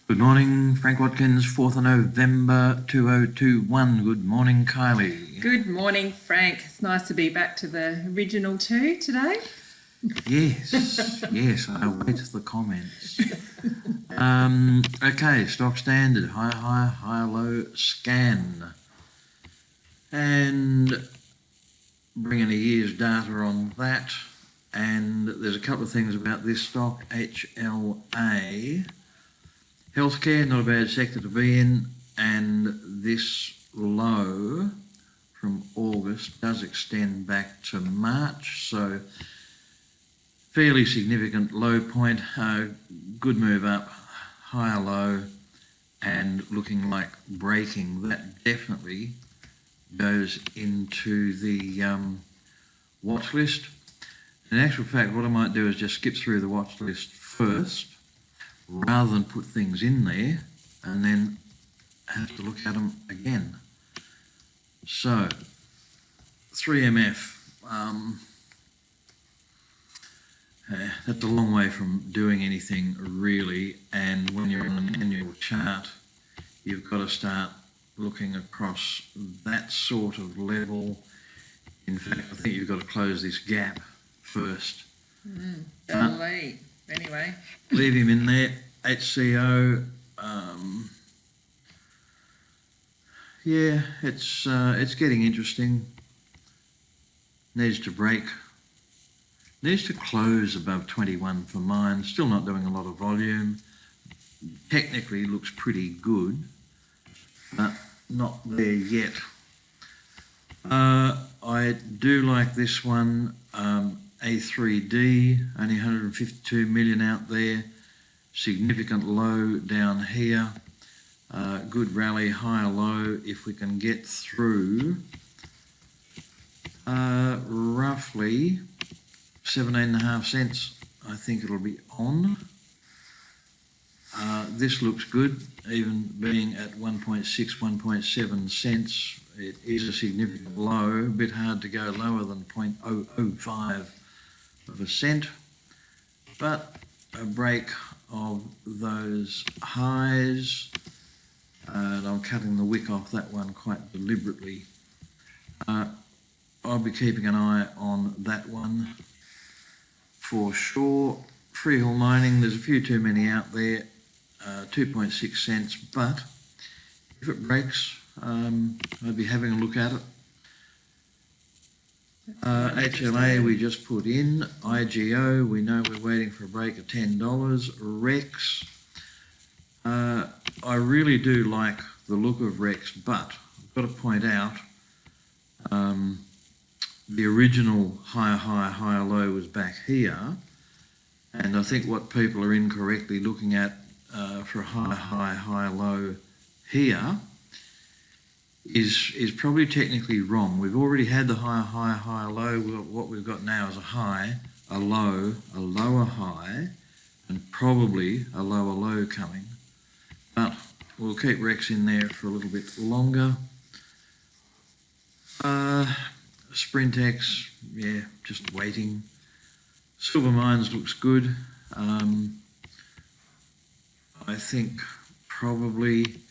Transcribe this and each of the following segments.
Good morning, Frank Watkins, 4th of November 2021. Good morning, Kylie. Good morning, Frank. It's nice to be back to the original two today. Yes, I await the comments. Okay, stock standard, high, low, scan. And bringing a year's data on that. And there's a couple of things about this stock, HLA. Healthcare, not a bad sector to be in, and this low from August does extend back to March, so fairly significant low point, good move up, higher low, and looking like breaking. That definitely goes into the watch list. In actual fact, what I might do is just skip through the watch list first, rather than put things in there and then have to look at them again. So, 3MF, that's a long way from doing anything really, and when you're on an annual chart, you've got to start looking across that sort of level. In fact, I think you've got to close this gap first. Late. Anyway. Leave him in there. HCO, yeah, it's getting interesting. Needs to break. Needs to close above 21 for mine. Still not doing a lot of volume. Technically looks pretty good, but not there yet. I do like this one. A3D, only 152 million out there, significant low down here, good rally, higher low. If we can get through roughly 17.5 cents, I think it'll be on. This looks good, even being at 1.6, 1.7 cents. It is a significant low, a bit hard to go lower than 0.005 of a cent, but a break of those highs, and I'm cutting the wick off that one quite deliberately. I'll be keeping an eye on that one for sure. Freehill Mining, there's a few too many out there, 2.6 cents, but if it breaks, I'd be having a look at it. HLA we just put in. IGO, we know we're waiting for a break of $10. Rex, I really do like the look of Rex, but I've got to point out the original higher low was back here, and I think what people are incorrectly looking at for a high low here is probably technically wrong. We've already had the high low. What we've got now is a high, a low, a lower high, and probably a lower low coming. But we'll keep Rex in there for a little bit longer. Sprintex, yeah, just waiting. Silver Mines looks good. I think probably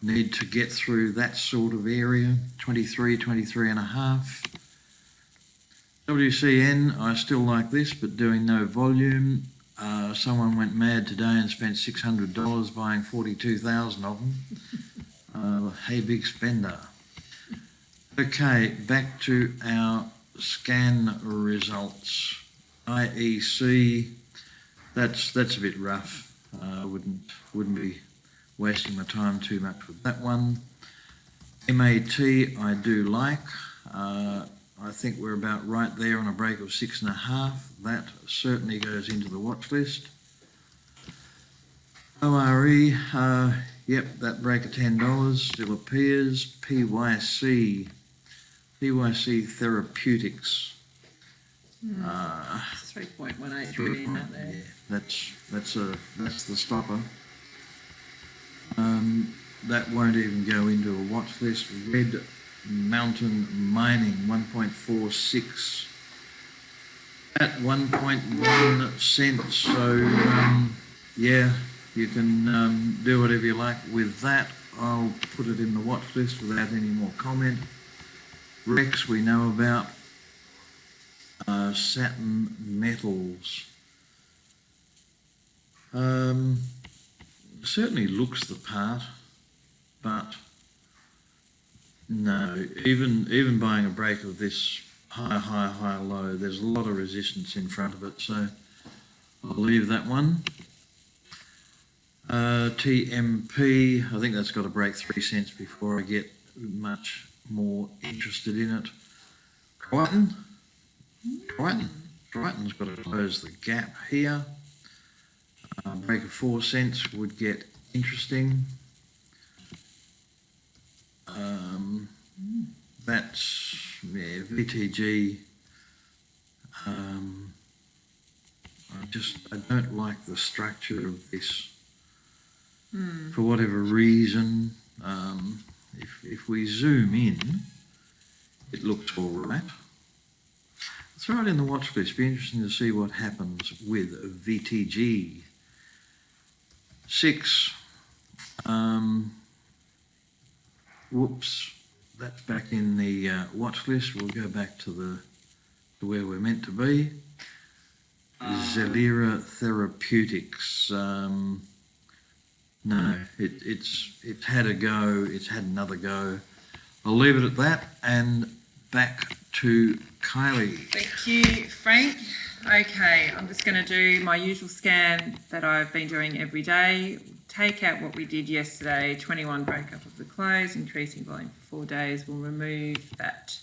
need to get through that sort of area, 23 and a half. WCN, I still like this, but doing no volume. Someone went mad today and spent $600 buying 42,000 of them. Hey, big spender. Okay, back to our scan results. IEC, that's a bit rough. Wouldn't be wasting my time too much with that one. MAT I do like. I think we're about right there on a break of 6.5. That certainly goes into the watch list. ORE, yep, that break of $10 still appears. PYC Therapeutics. 3.18 million out there. Yeah, that's the stopper. That won't even go into a watch list. Red Mountain Mining, 1.46 at 1.1 cents. So yeah, you can do whatever you like with that. I'll put it in the watch list without any more comment. Rex we know about. Saturn Metals. Certainly looks the part, but no, even buying a break of this high, low, there's a lot of resistance in front of it, so I'll leave that one. TMP, I think that's got to break 3 cents before I get much more interested in it. Crichton's got to close the gap here. Break of 4 cents would get interesting. That's VTG. I don't like the structure of this for whatever reason. If we zoom in, it looks all right. Throw it in the watch list. Be interesting to see what happens with VTG. 6. Whoops. That's back in the watch list. We'll go back to where we're meant to be. Zelera Therapeutics. No, it's had a go. It's had another go. I'll leave it at that and back to Kylie. Thank you, Frank. Okay, I'm just going to do my usual scan that I've been doing every day. Take out what we did yesterday, 21 breakup of the close, increasing volume for 4 days. We'll remove that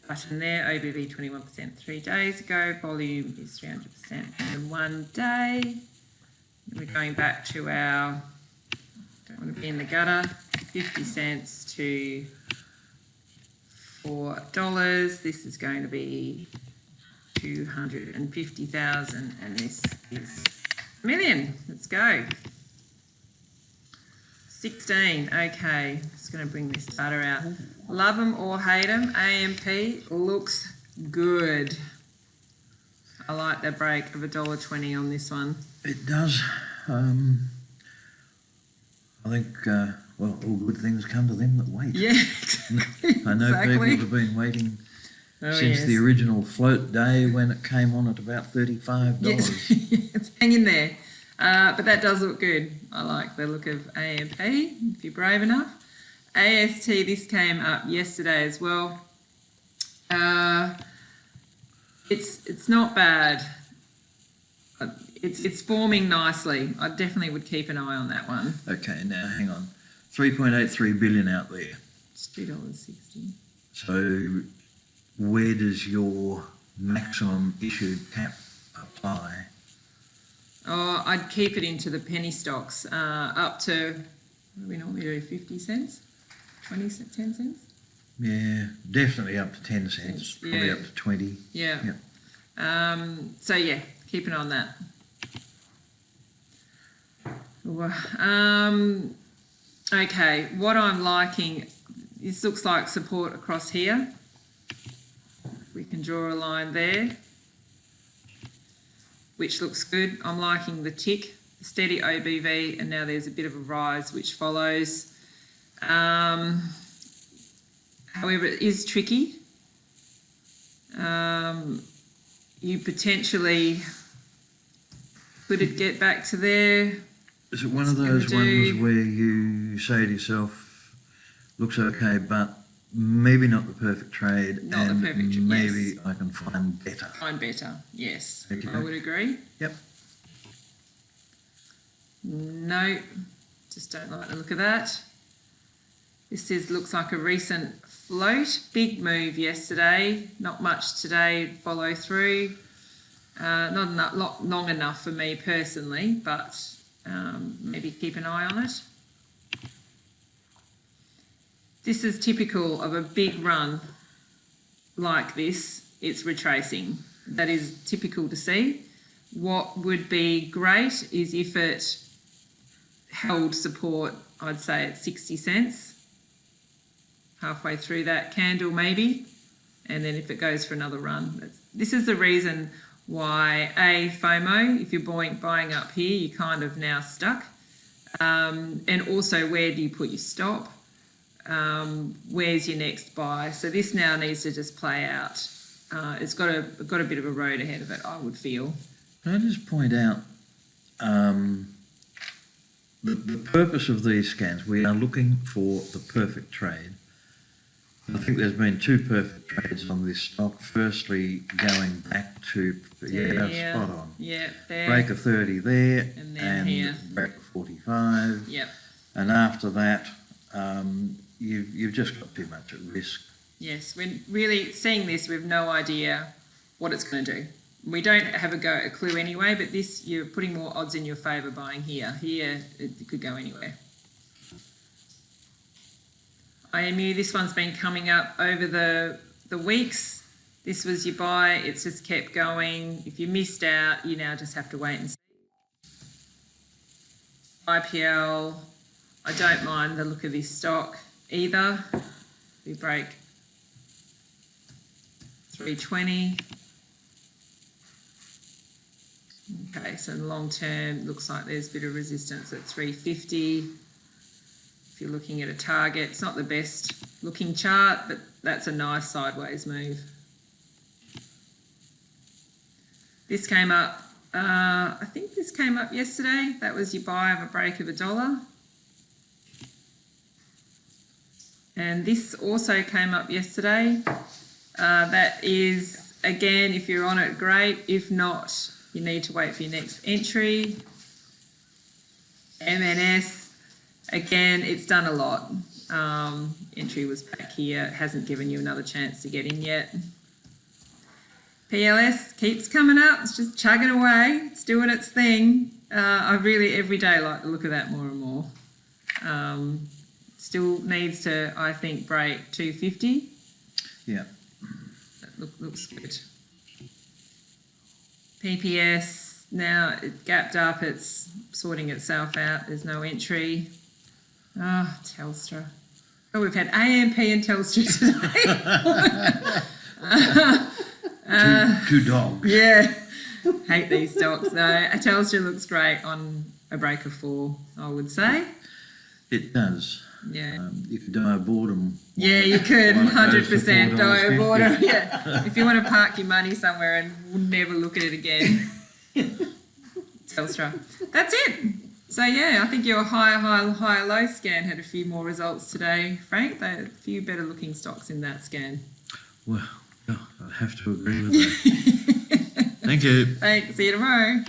button there. OBV 21% 3 days ago. Volume is 300% in 1 day. We're going back to our, don't want to be in the gutter, 50 cents to $4. This is going to be 250,000 and this is a million. Let's go. 16. Okay, just going to bring this data out. Love them or hate them. AMP looks good. I like that break of $1.20 on this one. It does. I think, well, all good things come to them that wait. Yeah, exactly. I know people have been waiting since the original float day when it came on at about $35. Yes. It's hanging there. But that does look good. I like the look of AMP, if you're brave enough. AST, this came up yesterday as well. It's not bad. It's forming nicely. I definitely would keep an eye on that one. Okay, now hang on. 3.83 billion out there. It's $2.60. So where does your maximum issued cap apply? Oh, I'd keep it into the penny stocks, up to, what do we normally do, 50 cents? 20 cents, 10 cents? Yeah, definitely up to 10 cents, probably up to 20. Yeah. Yep. So yeah, keep an eye on that. Okay, what I'm liking, this looks like support across here. We can draw a line there, which looks good. I'm liking the tick, the steady OBV, and now there's a bit of a rise which follows. However, it is tricky. You potentially, could it get back to there? Is it one of those ones where you say to yourself, looks okay, but maybe not the perfect trade, Not the perfect trade, maybe yes. I can find better? Find better, yes. Okay. I would agree. Yep. No, just don't like the look of that. This looks like a recent float. Big move yesterday. Not much today. Follow through. Not long enough for me personally, but maybe keep an eye on it. This is typical of a big run like this. It's retracing. That is typical to see. What would be great is if it held support, I'd say at 60 cents. Halfway through that candle maybe, and then if it goes for another run. This is the reason why FOMO, if you're buying up here, you're kind of now stuck. And also, where do you put your stop? Where's your next buy? So this now needs to just play out. It's got a bit of a road ahead of it, I would feel. Can I just point out the purpose of these scans? We are looking for the perfect trade. I think there's been two perfect trades on this stock. Firstly, going back to spot on. Yeah, there. Break of 30 there, And then here. break of 45. Yep. And after that, you've just got too much at risk. Yes, we're really seeing this. We've no idea what it's going to do. We don't have a clue anyway. But this, you're putting more odds in your favour buying here. Here, it could go anywhere. IMU, this one's been coming up over the weeks. This was your buy. It's just kept going. If you missed out, you now just have to wait and see. IPL, I don't mind the look of this stock either. We break 320. Okay, so long term, looks like there's a bit of resistance at 350. If you're looking at a target, it's not the best looking chart, but that's a nice sideways move. This came up, I think this came up yesterday. That was your buy of a break of $1. And this also came up yesterday. That is, again, if you're on it, great. If not, you need to wait for your next entry. MNS. Again, it's done a lot. Entry was back here. It hasn't given you another chance to get in yet. PLS keeps coming up. It's just chugging away. It's doing its thing. I really, every day, like the look of that more and more. Still needs to, I think, break 250. Yeah. That looks good. PPS, now it gapped up. It's sorting itself out. There's no entry. Ah, oh, Telstra. Oh, we've had AMP and Telstra today. Two dogs. Yeah. Hate these stocks. No, Telstra looks great on a break of 4, I would say. It does. Yeah. You could die of boredom. Yeah, you could. 100% die of boredom. $4.50. Yeah. If you want to park your money somewhere and never look at it again. Telstra. That's it. So yeah, I think your high, low scan had a few more results today, Frank. There are a few better looking stocks in that scan. Well, I have to agree with that. Thank you. Thanks. See you tomorrow.